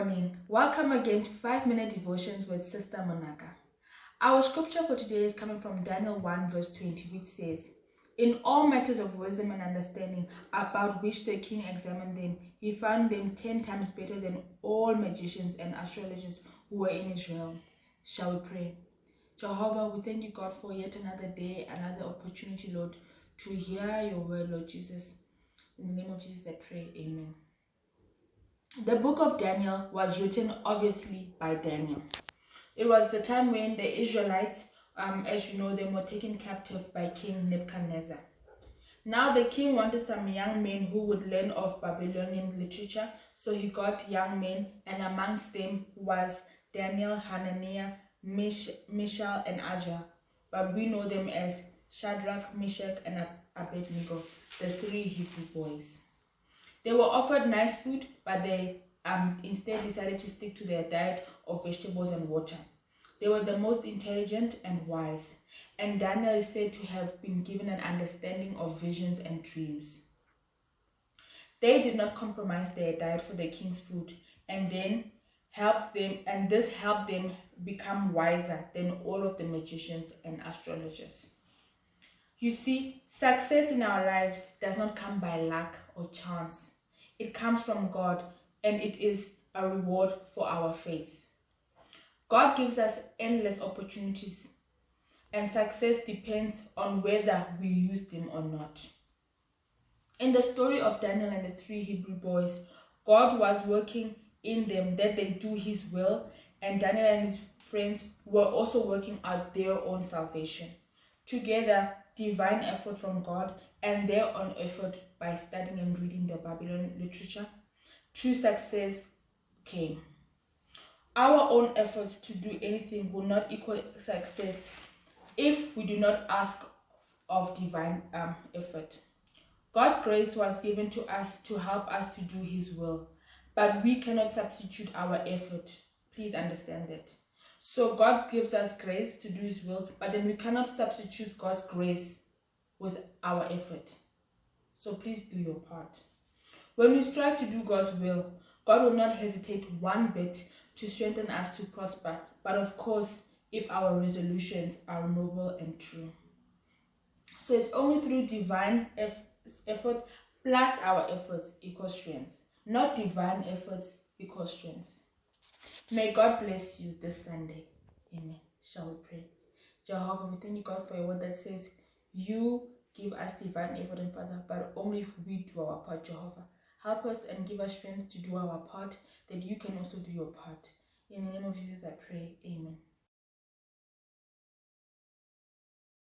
morning. Welcome again to 5-Minute Devotions with Sister Monaka. Our scripture for today is coming from Daniel 1 verse 20, which says, "In all matters of wisdom and understanding about which the king examined them, he found them 10 times better than all magicians and astrologers who were in his realm." Shall we pray? Jehovah, we thank you, God, for yet another day, another opportunity, Lord, to hear your word, Lord Jesus. In the name of Jesus, I pray. Amen. The book of Daniel was written obviously by Daniel. It was the time when the Israelites, as you know, they were taken captive by King Nebuchadnezzar. Now the king wanted some young men who would learn of Babylonian literature, so he got young men, and amongst them was Daniel, Hananiah, Mishael, and Azariah. But we know them as Shadrach, Meshach, and Abednego, the 3 Hebrew boys. They were offered nice food, but they instead decided to stick to their diet of vegetables and water. They were the most intelligent and wise, and Daniel is said to have been given an understanding of visions and dreams. They did not compromise their diet for the king's food, and this helped them become wiser than all of the magicians and astrologers. You see, success in our lives does not come by luck or chance. It comes from God, and it is a reward for our faith. God gives us endless opportunities, and success depends on whether we use them or not. In the story of Daniel and the 3 Hebrew boys, God was working in them that they do his will, and Daniel and his friends were also working out their own salvation. Together, divine effort from God and their own effort by studying and reading the Babylonian literature, true success came. Our own efforts to do anything will not equal success if we do not ask of divine effort. God's grace was given to us to help us to do his will, but we cannot substitute our effort. Please understand that. So God gives us grace to do his will, but then we cannot substitute God's grace with our effort. So please do your part. When we strive to do God's will, God will not hesitate one bit to strengthen us to prosper, but of course, if our resolutions are noble and true. So it's only through divine effort plus our efforts equals strength, not divine efforts equals strength. May God bless you this Sunday. Amen. Shall we pray? Jehovah, we thank you, God, for your word that says you give us divine effort, and Father, but only if we do our part. Jehovah, help us and give us strength to do our part, that you can also do your part. In the name of Jesus, I pray. Amen.